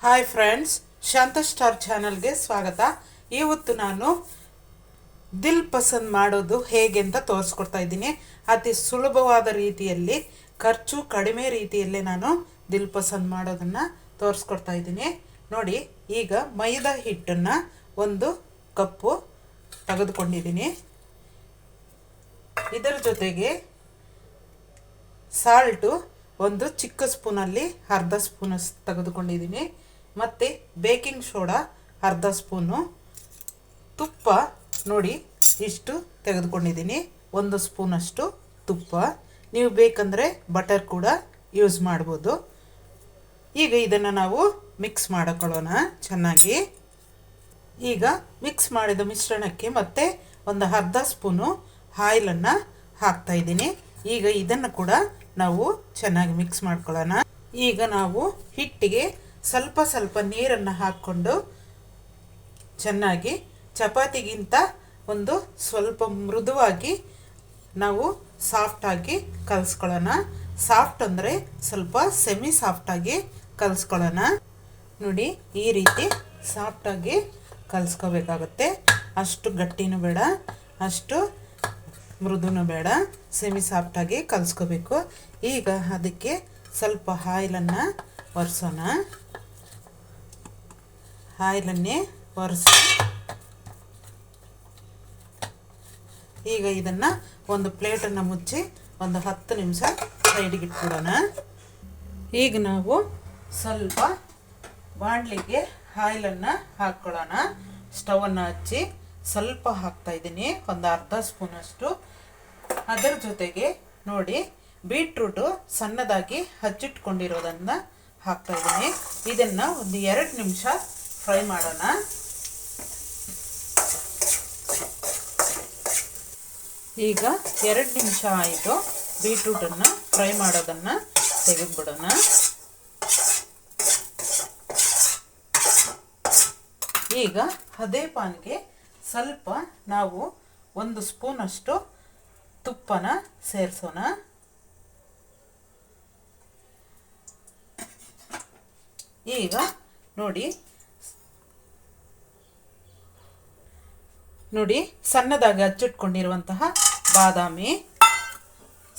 Hi friends, ಶಾಂತ star ಚಾನಲ್ಗೆ ಸ್ವಾಗತ. ಇವತ್ತು ನಾನು ದಿಲ್ ಪಸಂದ್ ಮಾಡೋದು ಹೇಗೆ ಅಂತ ತೋರಿಸ್ಕೊಡ್ತಾ ಇದ್ದೀನಿ. ಅತಿ ಸುಲಭವಾದ ರೀತಿಯಲ್ಲಿ, ಖರ್ಚು ಕಡಿಮೆ ರೀತಿಯಲ್ಲೇ ನಾನು ದಿಲ್ ಪಸಂದ್ ಮಾಡೋದನ್ನು ತೋರಿಸ್ಕೊಡ್ತಾ ಇದ್ದೀನಿ. ನೋಡಿ, ಈಗ ಮೈದಾ ಹಿಟ್ಟನ್ನು 1 ಕಪ್ಪು ತೆಗೆದುಕೊಂಡಿದ್ದೀನಿ. ಇದರ ಜೊತೆಗೆ ಸಾಲ್ಟು 1 ಚಿಕ್ಕ ಸ್ಪೂನಲ್ಲಿ ಅರ್ಧ ಸ್ಪೂನ್ ತೆಗೆದುಕೊಂಡಿದ್ದೀನಿ. ಮತ್ತು ಬೇಕಿಂಗ್ ಸೋಡಾ ಅರ್ಧ ಸ್ಪೂನು, ತುಪ್ಪ ನೋಡಿ ಇಷ್ಟು ತೆಗೆದುಕೊಂಡಿದ್ದೀನಿ, 1 ಸ್ಪೂನಷ್ಟು ತುಪ್ಪ. ನೀವು ಬೇಕಂದರೆ ಬಟರ್ ಕೂಡ ಯೂಸ್ ಮಾಡ್ಬೋದು. ಈಗ ಇದನ್ನು ನಾವು ಮಿಕ್ಸ್ ಮಾಡಿಕೊಳ್ಳೋಣ ಚೆನ್ನಾಗಿ. ಈಗ ಮಿಕ್ಸ್ ಮಾಡಿದ ಮಿಶ್ರಣಕ್ಕೆ ಮತ್ತೆ ಒಂದು ಅರ್ಧ ಸ್ಪೂನು ಆಯಿಲನ್ನು ಹಾಕ್ತಾಯಿದ್ದೀನಿ. ಈಗ ಇದನ್ನು ಕೂಡ ನಾವು ಚೆನ್ನಾಗಿ ಮಿಕ್ಸ್ ಮಾಡ್ಕೊಳ್ಳೋಣ. ಈಗ ನಾವು ಹಿಟ್ಟಿಗೆ ಸ್ವಲ್ಪ ಸ್ವಲ್ಪ ನೀರನ್ನು ಹಾಕ್ಕೊಂಡು ಚೆನ್ನಾಗಿ ಚಪಾತಿಗಿಂತ ಒಂದು ಸ್ವಲ್ಪ ಮೃದುವಾಗಿ ನಾವು ಸಾಫ್ಟಾಗಿ ಕಲಿಸ್ಕೊಳ್ಳೋಣ. ಸಾಫ್ಟ್ ಅಂದರೆ ಸ್ವಲ್ಪ ಸೆಮಿ ಸಾಫ್ಟಾಗಿ ಕಲಿಸ್ಕೊಳ್ಳೋಣ. ನೋಡಿ, ಈ ರೀತಿ ಸಾಫ್ಟಾಗಿ ಕಲಿಸ್ಕೋಬೇಕಾಗುತ್ತೆ. ಅಷ್ಟು ಗಟ್ಟಿನೂ ಬೇಡ, ಅಷ್ಟು ಮೃದುನೂ ಬೇಡ, ಸೆಮಿ ಸಾಫ್ಟಾಗಿ ಕಲಿಸ್ಕೋಬೇಕು. ಈಗ ಅದಕ್ಕೆ ಸ್ವಲ್ಪ ಆಯಿಲನ್ನು ಒರೆಸೋಣ. ಆಯಿಲನ್ನೇ ಒರೆಸಿ ಈಗ ಇದನ್ನು ಒಂದು ಪ್ಲೇಟನ್ನು ಮುಚ್ಚಿ ಒಂದು 10 ನಿಮಿಷ ಸೈಡಿಗೆ ಇಟ್ಬಿಡೋಣ. ಈಗ ನಾವು ಸ್ವಲ್ಪ ಬಾಣಲಿಗೆ ಆಯಿಲನ್ನು ಹಾಕ್ಕೊಳ್ಳೋಣ. ಸ್ಟವನ್ನು ಹಚ್ಚಿ ಸ್ವಲ್ಪ ಹಾಕ್ತಾಯಿದ್ದೀನಿ, ಒಂದು ಅರ್ಧ ಸ್ಪೂನಷ್ಟು. ಅದರ ಜೊತೆಗೆ ನೋಡಿ, ಬೀಟ್ರೂಟು ಸಣ್ಣದಾಗಿ ಹಚ್ಚಿಟ್ಕೊಂಡಿರೋದನ್ನು ಹಾಕ್ತಾಯಿದ್ದೀನಿ. ಇದನ್ನು ಒಂದು 2 ನಿಮಿಷ ಫ್ರೈ ಮಾಡೋಣ. ಈಗ 2 ನಿಮಿಷ ಆಯಿತು. ಬೀಟ್ರೂಟನ್ನು ಫ್ರೈ ಮಾಡೋದನ್ನು ತೆಗೆದುಬಿಡೋಣ. ಈಗ ಅದೇ ಪಾನ್ಗೆ ಸ್ವಲ್ಪ ನಾವು 1 ಸ್ಪೂನಷ್ಟು ತುಪ್ಪನ ಸೇರಿಸೋಣ. ಈಗ ನೋಡಿ ಸಣ್ಣದಾಗಿ ಹಚ್ಚಿಟ್ಕೊಂಡಿರುವಂತಹ ಬಾದಾಮಿ,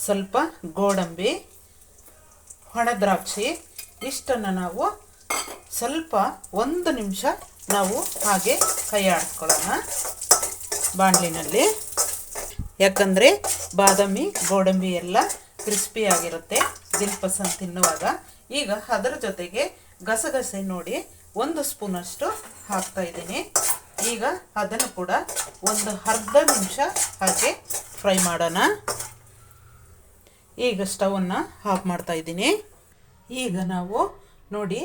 ಸ್ವಲ್ಪ ಗೋಡಂಬಿ, ಒಣ ದ್ರಾಕ್ಷಿ ಇಷ್ಟನ್ನು ನಾವು ಸ್ವಲ್ಪ 1 ನಿಮಿಷ ನಾವು ಹಾಗೆ ಕೈ ಆಡಿಸ್ಕೊಳ್ಳೋಣ ಬಾಣಲಿನಲ್ಲಿ. ಯಾಕಂದರೆ ಬಾದಾಮಿ ಗೋಡಂಬಿ ಎಲ್ಲ ಕ್ರಿಸ್ಪಿ ಆಗಿರುತ್ತೆ ದಿಲ್ ಪಸಂದ್ ತಿನ್ನುವಾಗ. ಈಗ ಅದರ ಜೊತೆಗೆ ಗಸಗಸೆ ನೋಡಿ 1 ಸ್ಪೂನಷ್ಟು ಹಾಕ್ತಾಯಿದ್ದೀನಿ. ಈಗ ಅದನ್ನು ಕೂಡ ಒಂದು ಅರ್ಧ ನಿಮಿಷ ಹಾಗೆ ಫ್ರೈ ಮಾಡೋಣ. ಈಗ ಸ್ಟವನ್ನು ಆಫ್ ಮಾಡ್ತಾಯಿದ್ದೀನಿ. ಈಗ ನಾವು ನೋಡಿ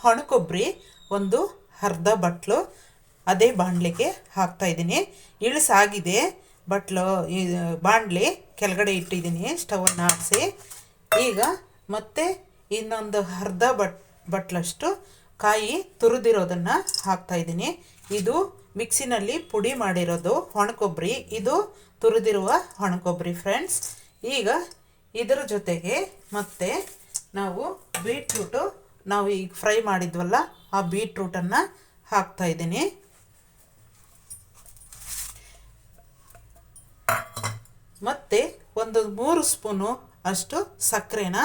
ಒಣ ಕೊಬ್ಬರಿ ಒಂದು ಅರ್ಧ ಬಟ್ಲು ಅದೇ ಬಾಣಲಿಗೆ ಹಾಕ್ತಾಯಿದ್ದೀನಿ. ಇಳಿಸಾಗಿದೆ ಬಾಣಲಿ ಕೆಳಗಡೆ ಇಟ್ಟಿದ್ದೀನಿ ಸ್ಟವನ್ನು ಹಾಕಿಸಿ. ಈಗ ಮತ್ತೆ ಇನ್ನೊಂದು ಅರ್ಧ ಬಟ್ಲಷ್ಟು ಕಾಯಿ ತುರಿದಿರೋದನ್ನು ಹಾಕ್ತಾಯಿದ್ದೀನಿ. ಇದು ಮಿಕ್ಸಿನಲ್ಲಿ ಪುಡಿ ಮಾಡಿರೋದು ಒಣ ಕೊಬ್ಬರಿ, ಇದು ತುರಿದಿರುವ ಒಣ ಕೊಬ್ಬರಿ ಫ್ರೆಂಡ್ಸ್. ಈಗ ಇದರ ಜೊತೆಗೆ ಮತ್ತೆ ನಾವು ಬೀಟ್ರೂಟು ನಾವು ಈಗ ಫ್ರೈ ಮಾಡಿದ್ವಲ್ಲ ಆ ಬೀಟ್ರೂಟನ್ನು ಹಾಕ್ತಾಯಿದ್ದೀನಿ. ಮತ್ತು ಒಂದು 3 ಸ್ಪೂನು ಅಷ್ಟು ಸಕ್ಕರೆನ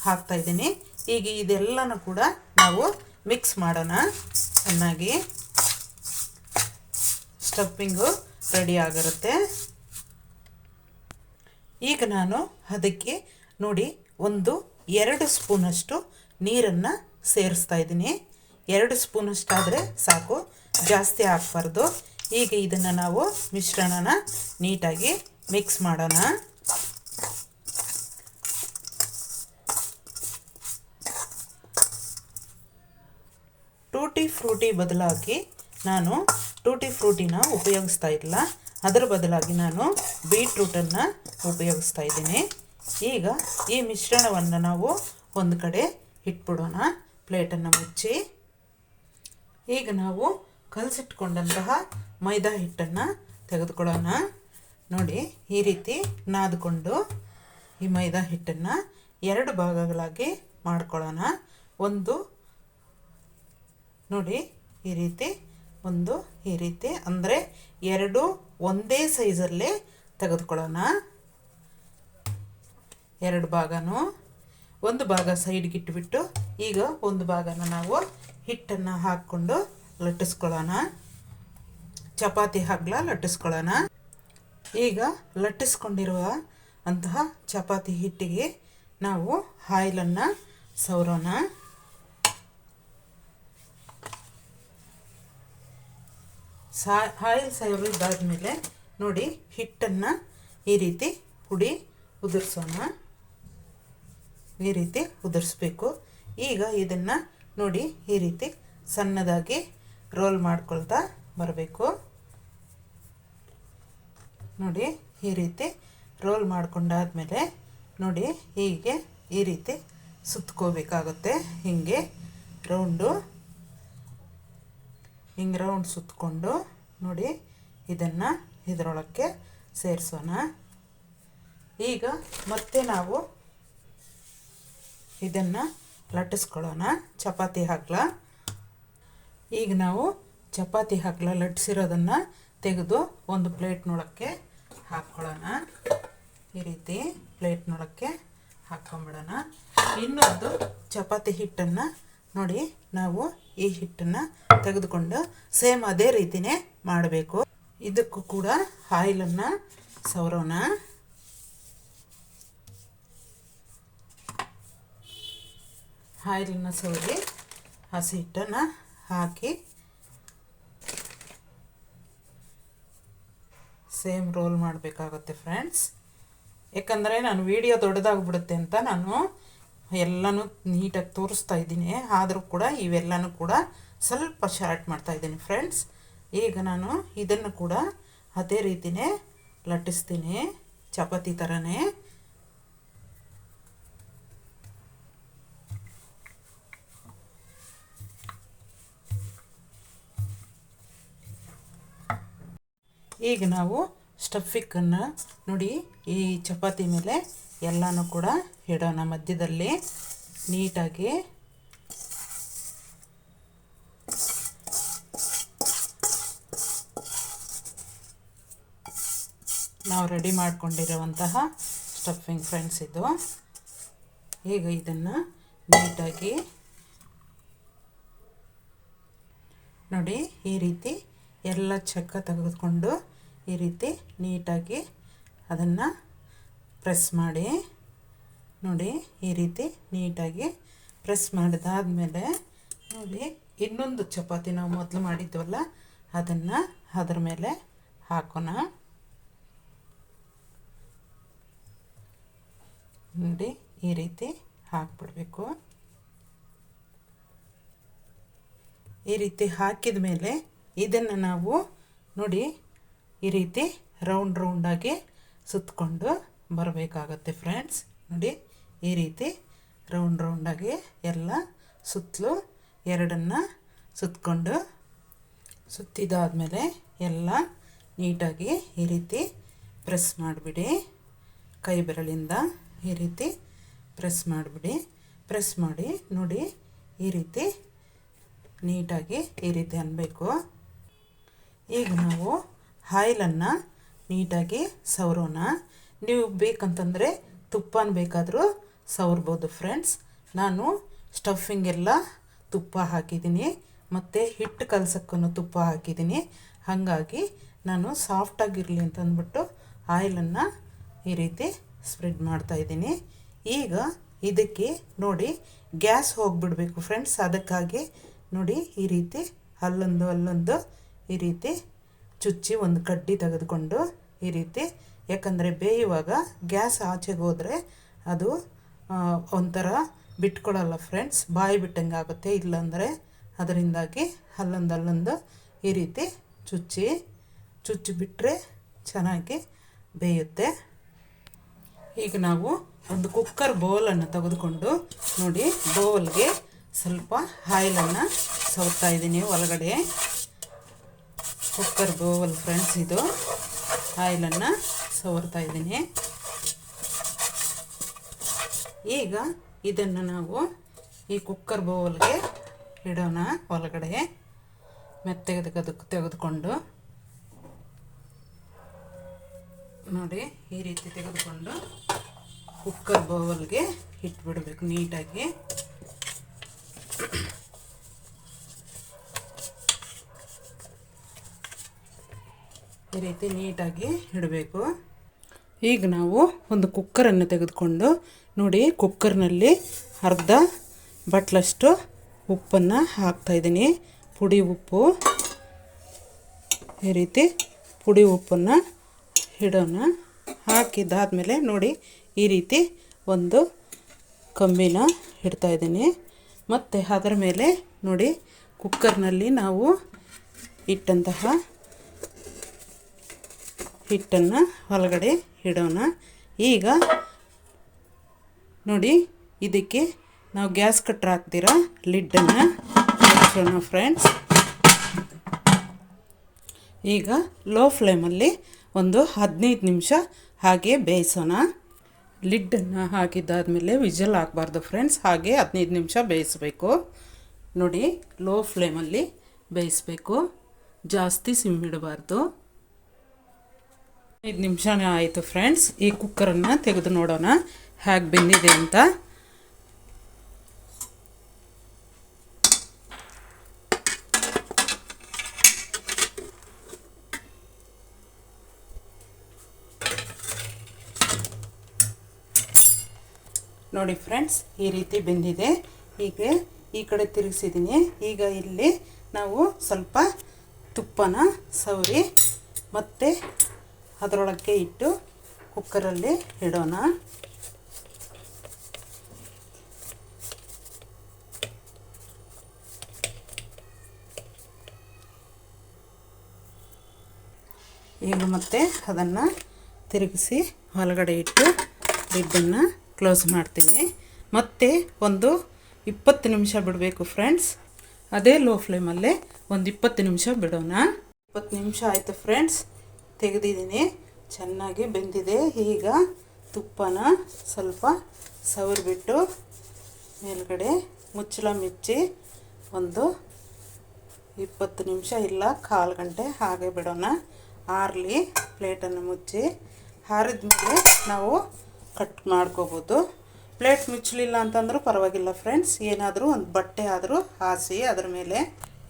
ಹಾಕ್ತಾಯಿದ್ದೀನಿ. ಈಗ ಇದೆಲ್ಲನೂ ಕೂಡ ನಾವು ಮಿಕ್ಸ್ ಮಾಡೋಣ ಚೆನ್ನಾಗಿ. ಸ್ಟಫಿಂಗು ರೆಡಿ ಆಗಿರುತ್ತೆ. ಈಗ ನಾನು ಅದಕ್ಕೆ ನೋಡಿ 2 ಸ್ಪೂನಷ್ಟು ನೀರನ್ನು ಸೇರಿಸ್ತಾ ಇದ್ದೀನಿ. 2 ಸ್ಪೂನಷ್ಟಾದರೆ ಸಾಕು, ಜಾಸ್ತಿ ಹಾಕಬಾರ್ದು. ಈಗ ಇದನ್ನು ನಾವು ಮಿಶ್ರಣನ ನೀಟಾಗಿ ಮಿಕ್ಸ್ ಮಾಡೋಣ. ಟೂಟಿ ಫ್ರೂಟಿ ಬದಲಾಗಿ ನಾನು ಟೂಟಿ ಫ್ರೂಟಿನ ಉಪಯೋಗಿಸ್ತಾ ಇಲ್ಲ, ಅದರ ಬದಲಾಗಿ ನಾನು ಬೀಟ್ರೂಟನ್ನು ಉಪಯೋಗಿಸ್ತಾ ಇದ್ದೀನಿ. ಈಗ ಈ ಮಿಶ್ರಣವನ್ನು ನಾವು ಒಂದು ಕಡೆ ಇಟ್ಬಿಡೋಣ, ಪ್ಲೇಟನ್ನು ಮುಚ್ಚಿ. ಈಗ ನಾವು ಕಲಸಿಟ್ಕೊಂಡಂತಹ ಮೈದಾ ಹಿಟ್ಟನ್ನು ತೆಗೆದುಕೊಳ್ಳೋಣ. ನೋಡಿ, ಈ ರೀತಿ ನಾದಿಕೊಂಡು ಈ ಮೈದಾ ಹಿಟ್ಟನ್ನು 2 ಭಾಗಗಳಾಗಿ ಮಾಡ್ಕೊಳ್ಳೋಣ. ಒಂದು ನೋಡಿ ಈ ರೀತಿ ಈ ರೀತಿ ಅಂದರೆ ಎರಡು ಒಂದೇ ಸೈಜಲ್ಲೇ ತೆಗೆದುಕೊಳ್ಳೋಣ. ಎರಡು ಭಾಗನೂ ಒಂದು ಭಾಗ ಸೈಡ್ಗೆ ಇಟ್ಬಿಟ್ಟು ಈಗ ಒಂದು ಭಾಗನ ನಾವು ಹಿಟ್ಟನ್ನು ಹಾಕ್ಕೊಂಡು ಲಟ್ಟಿಸ್ಕೊಳ್ಳೋಣ. ಚಪಾತಿ ಹಗ್ಲ ಲಟ್ಟಿಸ್ಕೊಳ್ಳೋಣ. ಈಗ ಲಟ್ಟಿಸ್ಕೊಂಡಿರುವ ಅಂತಹ ಚಪಾತಿ ಹಿಟ್ಟಿಗೆ ನಾವು ಆಯಿಲನ್ನು ಸವರೋಣ. ಆಯಿಲ್ ಸವರಿದಾದ್ಮೇಲೆ ನೋಡಿ ಹಿಟ್ಟನ್ನು ಈ ರೀತಿ ಉದುರಿಸೋಣ. ಈ ರೀತಿ ಉದುರಿಸ್ಬೇಕು. ಈಗ ಇದನ್ನು ನೋಡಿ ಈ ರೀತಿ ಸಣ್ಣದಾಗಿ ರೋಲ್ ಮಾಡ್ಕೊಳ್ತಾ ಬರಬೇಕು. ನೋಡಿ ಈ ರೀತಿ ರೋಲ್ ಮಾಡ್ಕೊಂಡಾದ್ಮೇಲೆ ನೋಡಿ ಹೀಗೆ ಈ ರೀತಿ ಸುತ್ಕೋಬೇಕಾಗುತ್ತೆ. ಹಿಂಗೆ ರೌಂಡ್ ಸುತ್ತಕೊಂಡು ನೋಡಿ ಇದನ್ನು ಇದರೊಳಕ್ಕೆ ಸೇರಿಸೋಣ. ಈಗ ಮತ್ತೆ ನಾವು ಇದನ್ನು ಲಟ್ಟಿಸ್ಕೊಳ್ಳೋಣ. ಚಪಾತಿ ಹಗ್ಲ ಈಗ ನಾವು ಚಪಾತಿ ಹಗ್ಲ ಲಟ್ಟಿಸಿರೋದನ್ನು ತೆಗೆದು ಒಂದು ಪ್ಲೇಟ್ನೊಳಕ್ಕೆ ಹಾಕ್ಕೊಳ್ಳೋಣ. ಈ ರೀತಿ ಪ್ಲೇಟ್ನೊಳಕ್ಕೆ ಹಾಕ್ಕೊಂಬಿಡೋಣ. ಇನ್ನೊಂದು ಚಪಾತಿ ಹಿಟ್ಟನ್ನು ನೋಡಿ ನಾವು ಈ ಹಿಟ್ಟನ್ನು ತೆಗೆದುಕೊಂಡು ಸೇಮ್ ಅದೇ ರೀತಿಯೇ ಮಾಡಬೇಕು. ಇದಕ್ಕೂ ಕೂಡ ಆಯಿಲನ್ನು ಸವರೋಣ. ಆಯಿಲನ್ನು ಸವರಿ ಹಸಿ ಹಿಟ್ಟನ್ನು ಹಾಕಿ ಸೇಮ್ ರೋಲ್ ಮಾಡಬೇಕಾಗುತ್ತೆ ಫ್ರೆಂಡ್ಸ್. ಯಾಕಂದರೆ ನಾನು ವಿಡಿಯೋ ದೊಡ್ಡದಾಗ್ಬಿಡುತ್ತೆ ಅಂತ ನಾನು ಎಲ್ಲನೂ ನೀಟಾಗಿ ತೋರಿಸ್ತಾ ಇದ್ದೀನಿ. ಆದರೂ ಕೂಡ ಇವೆಲ್ಲನೂ ಕೂಡ ಸ್ವಲ್ಪ ಶಾರ್ಟ್ ಮಾಡ್ತಾಯಿದ್ದೀನಿ ಫ್ರೆಂಡ್ಸ್. ಈಗ ನಾನು ಇದನ್ನು ಕೂಡ ಅದೇ ರೀತಿಯೇ ಲಟ್ಟಿಸ್ತೀನಿ ಚಪಾತಿ ಥರನೇ. ಈಗ ನಾವು ಸ್ಟಫಿಂಗನ್ನು ನೋಡಿ ಈ ಚಪಾತಿ ಮೇಲೆ ಎಲ್ಲನೂ ಕೂಡ ಇಡೋಣ. ಮಧ್ಯದಲ್ಲಿ ನೀಟಾಗಿ ನಾವು ರೆಡಿ ಮಾಡಿಕೊಂಡಿರುವಂತಹ ಸ್ಟಫಿಂಗ್ ಫ್ರೆಂಡ್ಸ್ ಇದು. ಈಗ ಇದನ್ನು ನೀಟಾಗಿ ನೋಡಿ ಈ ರೀತಿ ಎಲ್ಲ ಚಕ್ಕ ತೆಗೆದುಕೊಂಡು ಈ ರೀತಿ ನೀಟಾಗಿ ಅದನ್ನು ಪ್ರೆಸ್ ಮಾಡಿ ನೋಡಿ ಈ ರೀತಿ ನೀಟಾಗಿ ಪ್ರೆಸ್ ಮಾಡಿದಾದ್ಮೇಲೆ ನೋಡಿ ಇನ್ನೊಂದು ಚಪಾತಿ ನಾವು ಮೊದಲು ಮಾಡಿದ್ವಲ್ಲ ಅದನ್ನು ಅದರ ಮೇಲೆ ಹಾಕೋಣ. ನೋಡಿ ಈ ರೀತಿ ಹಾಕ್ಬಿಡ್ಬೇಕು. ಈ ರೀತಿ ಹಾಕಿದ ಮೇಲೆ ಇದನ್ನು ನಾವು ನೋಡಿ ಈ ರೀತಿ ರೌಂಡಾಗಿ ಸುತ್ತಕೊಂಡು ಬರಬೇಕಾಗತ್ತೆ ಫ್ರೆಂಡ್ಸ್. ನೋಡಿ ಈ ರೀತಿ ರೌಂಡಾಗಿ ಎಲ್ಲ ಸುತ್ತಲೂ ಎರಡನ್ನು ಸುತ್ತಿದಾದ್ಮೇಲೆ ಎಲ್ಲ ನೀಟಾಗಿ ಈ ರೀತಿ ಪ್ರೆಸ್ ಮಾಡಿಬಿಡಿ. ಕೈ ಬೆರಳಿಂದ ಈ ರೀತಿ ಪ್ರೆಸ್ ಮಾಡಿಬಿಡಿ. ಪ್ರೆಸ್ ಮಾಡಿ ನೋಡಿ ಈ ರೀತಿ ನೀಟಾಗಿ ಈ ರೀತಿ ಅನ್ನಬೇಕು. ಈಗ ನಾವು ಆಯಿಲನ್ನು ನೀಟಾಗಿ ಸವರೋಣ. ನೀವು ಬೇಕಂತಂದರೆ ತುಪ್ಪನ ಬೇಕಾದರೂ ಸವರ್ಬೋದು ಫ್ರೆಂಡ್ಸ್. ನಾನು ಸ್ಟಫಿಂಗ್ ಎಲ್ಲ ತುಪ್ಪ ಹಾಕಿದ್ದೀನಿ ಮತ್ತು ಹಿಟ್ಟು ಕಲಸಕ್ಕೂ ತುಪ್ಪ ಹಾಕಿದ್ದೀನಿ. ಹಾಗಾಗಿ ನಾನು ಸಾಫ್ಟಾಗಿರಲಿ ಅಂತಂದ್ಬಿಟ್ಟು ಆಯಿಲನ್ನು ಈ ರೀತಿ ಸ್ಪ್ರೆಡ್ ಮಾಡ್ತಾಯಿದ್ದೀನಿ. ಈಗ ಇದಕ್ಕೆ ನೋಡಿ ಗ್ಯಾಸ್ ಹೋಗಿಬಿಡಬೇಕು ಫ್ರೆಂಡ್ಸ್. ಅದಕ್ಕಾಗಿ ನೋಡಿ ಈ ರೀತಿ ಅಲ್ಲೊಂದು ಈ ರೀತಿ ಚುಚ್ಚಿ ಒಂದು ಕಡ್ಡಿ ತೆಗೆದುಕೊಂಡು ಈ ರೀತಿ, ಯಾಕಂದರೆ ಬೇಯುವಾಗ ಗ್ಯಾಸ್ ಆಚೆಗೆ ಹೋದರೆ ಅದು ಒಂಥರ ಬಿಟ್ಕೊಳ್ಳಲ್ಲ ಫ್ರೆಂಡ್ಸ್, ಬಾಯಿ ಬಿಟ್ಟಂಗೆ ಆಗುತ್ತೆ. ಇಲ್ಲಾಂದರೆ ಅದರಿಂದಾಗಿ ಅಲ್ಲೊಂದು ಈ ರೀತಿ ಚುಚ್ಚಿಬಿಟ್ರೆ ಚೆನ್ನಾಗಿ ಬೇಯುತ್ತೆ. ಈಗ ನಾವು ಒಂದು ಕುಕ್ಕರ್ ಬೌಲನ್ನು ತೆಗೆದುಕೊಂಡು ನೋಡಿ ಬೌಲ್ಗೆ ಸ್ವಲ್ಪ ಆಯಿಲನ್ನು ಸವರ್ತಾ ಇದ್ದೀನಿ ಒಳಗಡೆ. ಕುಕ್ಕರ್ ಬೌಲ್ ಫ್ರೆಂಡ್ಸ್ ಇದು. ಆಯಿಲನ್ನು ಸವರ್ತಾ ಇದ್ದೀನಿ. ಈಗ ಇದನ್ನು ನಾವು ಈ ಕುಕ್ಕರ್ ಬೌಲ್ಗೆ ಇಡೋಣ. ಒಳಗಡೆ ಮೆತ್ತಗೆ ತೆಗೆದುಕೊಂಡು ನೋಡಿ ಈ ರೀತಿ ತೆಗೆದುಕೊಂಡು ಕುಕ್ಕರ್ ಬೌಲ್ಗೆ ಇಟ್ಬಿಡಬೇಕು ನೀಟಾಗಿ. ಈ ರೀತಿ ನೀಟಾಗಿ ಇಡಬೇಕು. ಈಗ ನಾವು ಒಂದು ಕುಕ್ಕರನ್ನು ತೆಗೆದುಕೊಂಡು ನೋಡಿ ಕುಕ್ಕರ್ನಲ್ಲಿ ಅರ್ಧ ಬಟ್ಲಷ್ಟು ಉಪ್ಪನ್ನು ಹಾಕ್ತಾಯಿದ್ದೀನಿ. ಪುಡಿ ಉಪ್ಪು. ಈ ರೀತಿ ಪುಡಿ ಉಪ್ಪನ್ನು ಇಡೋಣ. ಹಾಕಿದ್ದಾದಮೇಲೆ ನೋಡಿ ಈ ರೀತಿ ಒಂದು ಕಂಬಿನ ಇಡ್ತಾಯಿದ್ದೀನಿ. ಮತ್ತು ಅದರ ಮೇಲೆ ನೋಡಿ ಕುಕ್ಕರ್ನಲ್ಲಿ ನಾವು ಇಟ್ಟಂತಹ ಹಿಟ್ಟನ್ನು ಒಳಗಡೆ ಇಡೋಣ. ಈಗ ನೋಡಿ ಇದಕ್ಕೆ ನಾವು ಗ್ಯಾಸ್ ಕಟ್ರ್ ಹಾಕ್ತೀರಾ ಲಿಡ್ಡನ್ನು ಮುಚ್ಚೋಣ ಫ್ರೆಂಡ್ಸ್. ಈಗ ಲೋ ಫ್ಲೇಮಲ್ಲಿ ಒಂದು 15 ನಿಮಿಷ ಹಾಗೆ ಬೇಯಿಸೋಣ. ಲಿಡ್ಡನ್ನು ಹಾಕಿದ್ದಾದಮೇಲೆ ವಿಜಲ್ ಹಾಕಬಾರ್ದು ಫ್ರೆಂಡ್ಸ್, ಹಾಗೆ 15 ನಿಮಿಷ ಬೇಯಿಸಬೇಕು. ನೋಡಿ ಲೋ ಫ್ಲೇಮಲ್ಲಿ ಬೇಯಿಸಬೇಕು, ಜಾಸ್ತಿ ಸಿಮ್ ಇಡಬಾರ್ದು. 5 ನಿಮಿಷನೇ ಆಯಿತು ಫ್ರೆಂಡ್ಸ್. ಈ ಕುಕ್ಕರನ್ನು ತೆಗೆದು ನೋಡೋಣ ಹೇಗೆ ಬೆಂದಿದೆ ಅಂತ. ನೋಡಿ ಫ್ರೆಂಡ್ಸ್ ಈ ರೀತಿ ಬೆಂದಿದೆ. ಹೀಗೆ ಈ ಕಡೆ ತಿರುಗಿಸಿದ್ದೀನಿ. ಈಗ ಇಲ್ಲಿ ನಾವು ಸ್ವಲ್ಪ ತುಪ್ಪನ ಸವರಿ ಮತ್ತೆ ಅದರೊಳಗೆ ಇಟ್ಟು ಕುಕ್ಕರಲ್ಲಿ ಇಡೋಣ. ಈಗ ಮತ್ತೆ ಅದನ್ನು ತಿರುಗಿಸಿ ಒಳಗಡೆ ಇಟ್ಟು ಲಿಡ್ಡನ್ನು ಕ್ಲೋಸ್ ಮಾಡ್ತೀನಿ. ಮತ್ತೆ ಒಂದು 20 ನಿಮಿಷ ಬಿಡಬೇಕು ಫ್ರೆಂಡ್ಸ್. ಅದೇ ಲೋ ಫ್ಲೇಮಲ್ಲೇ ಒಂದು 20 ನಿಮಿಷ ಬಿಡೋಣ. 20 ನಿಮಿಷ ಆಯಿತು ಫ್ರೆಂಡ್ಸ್, ತೆಗೆದಿದ್ದೀನಿ. ಚೆನ್ನಾಗಿ ಬೆಂದಿದೆ. ಈಗ ತುಪ್ಪನ ಸ್ವಲ್ಪ ಸವರಿಬಿಟ್ಟು ಮೇಲ್ಗಡೆ ಮುಚ್ಚಳ ಮುಚ್ಚಿ ಒಂದು 20 ನಿಮಿಷ ಇಲ್ಲ 1/4 ಗಂಟೆ ಹಾಗೆ ಬಿಡೋಣ. ಆರಲಿ ಪ್ಲೇಟನ್ನು ಮುಚ್ಚಿ. ಆರಿದ ಮೇಲೆ ನಾವು ಕಟ್ ಮಾಡ್ಕೋಬೋದು. ಪ್ಲೇಟ್ ಮುಚ್ಚಲಿಲ್ಲ ಅಂತಂದ್ರೂ ಪರವಾಗಿಲ್ಲ ಫ್ರೆಂಡ್ಸ್, ಏನಾದರೂ ಒಂದು ಬಟ್ಟೆ ಆದರೂ ಹಾಸಿ ಅದರ ಮೇಲೆ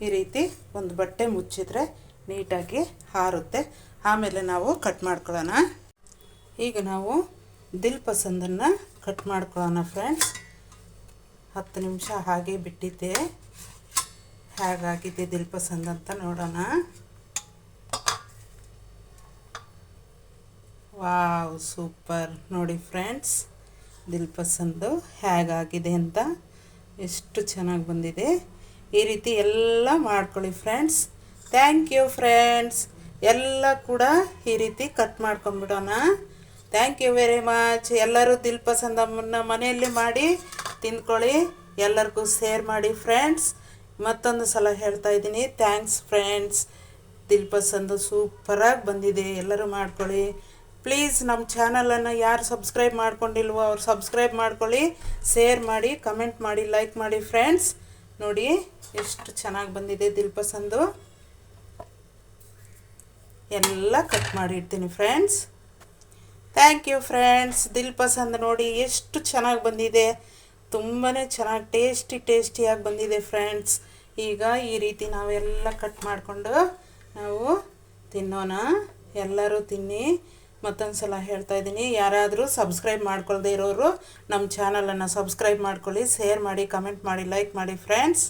ಈ ರೀತಿ ಒಂದು ಬಟ್ಟೆ ಮುಚ್ಚಿದ್ರೆ ನೀಟಾಗಿ ಹಾರುತ್ತೆ. ಆಮೇಲೆ ನಾವು ಕಟ್ ಮಾಡ್ಕೊಳ್ಳೋಣ. ಈಗ ನಾವು ದಿಲ್ ಪಸಂದನ್ನು ಕಟ್ ಮಾಡ್ಕೊಳ್ಳೋಣ ಫ್ರೆಂಡ್ಸ್. 10 ನಿಮಿಷ ಹಾಗೆ ಬಿಟ್ಟಿದ್ದೆ. ಹೇಗಾಗಿದೆ ದಿಲ್ ಪಸಂದ್ ಅಂತ ನೋಡೋಣ. Wow, super. ನೋಡಿ ಫ್ರೆಂಡ್ಸ್ ದಿಲ್ ಪಸಂದು ಹೇಗಾಗಿದೆ ಅಂತ, ಎಷ್ಟು ಚೆನ್ನಾಗಿ ಬಂದಿದೆ. ಈ ರೀತಿ ಎಲ್ಲ ಮಾಡ್ಕೊಳ್ಳಿ ಫ್ರೆಂಡ್ಸ್. Thank you friends. ಎಲ್ಲ ಕೂಡ ಈ ರೀತಿ ಕಟ್ ಮಾಡ್ಕೊಂಬಿಡೋಣ. Thank you very much. ಎಲ್ಲರೂ ದಿಲ್ ಪಸಂದನ್ನು ಮನೆಯಲ್ಲಿ ಮಾಡಿ ತಿಂದ್ಕೊಳ್ಳಿ. ಎಲ್ಲರಿಗೂ ಶೇರ್ ಮಾಡಿ ಫ್ರೆಂಡ್ಸ್. ಮತ್ತೊಂದು ಸಲ ಹೇಳ್ತಾ ಇದ್ದೀನಿ, ಥ್ಯಾಂಕ್ಸ್ ಫ್ರೆಂಡ್ಸ್. ದಿಲ್ ಪಸಂದು ಸೂಪರಾಗಿ ಬಂದಿದೆ. ಎಲ್ಲರೂ ಮಾಡ್ಕೊಳ್ಳಿ ಪ್ಲೀಸ್. ನಮ್ಮ ಚಾನಲನ್ನು ಯಾರು ಸಬ್ಸ್ಕ್ರೈಬ್ ಮಾಡ್ಕೊಂಡಿಲ್ವೋ ಅವ್ರು ಸಬ್ಸ್ಕ್ರೈಬ್ ಮಾಡ್ಕೊಳ್ಳಿ, ಶೇರ್ ಮಾಡಿ, ಕಮೆಂಟ್ ಮಾಡಿ, ಲೈಕ್ ಮಾಡಿ ಫ್ರೆಂಡ್ಸ್. ನೋಡಿ ಎಷ್ಟು ಚೆನ್ನಾಗಿ ಬಂದಿದೆ ದಿಲ್ ಪಸಂದು. ಎಲ್ಲ ಕಟ್ ಮಾಡಿ ಇಡ್ತೀನಿ friends. Thank you friends. Dil Pasand ನೋಡಿ ಎಷ್ಟು ಚೆನ್ನಾಗಿ ಬಂದಿದೆ. ತುಂಬಾ ಚೆನ್ನಾಗಿ ಟೇಸ್ಟಿಯಾಗಿ ಬಂದಿದೆ ಫ್ರೆಂಡ್ಸ್. ಈಗ ಈ ರೀತಿ ನಾವೆಲ್ಲ ಕಟ್ ಮಾಡಿಕೊಂಡು ನಾವು ತಿನ್ನೋಣ. ಎಲ್ಲರೂ ತಿನ್ನಿ. ಮತ್ತೊಂದು ಸಲ ಹೇಳ್ತಾ ಇದ್ದೀನಿ, ಯಾರಾದರೂ ಸಬ್ಸ್ಕ್ರೈಬ್ ಮಾಡ್ಕೊಳ್ದೇ ಇರೋರು ನಮ್ಮ ಚಾನಲನ್ನು ಸಬ್ಸ್ಕ್ರೈಬ್ ಮಾಡ್ಕೊಳ್ಳಿ, ಶೇರ್ ಮಾಡಿ, ಕಮೆಂಟ್ ಮಾಡಿ, ಲೈಕ್ ಮಾಡಿ ಫ್ರೆಂಡ್ಸ್.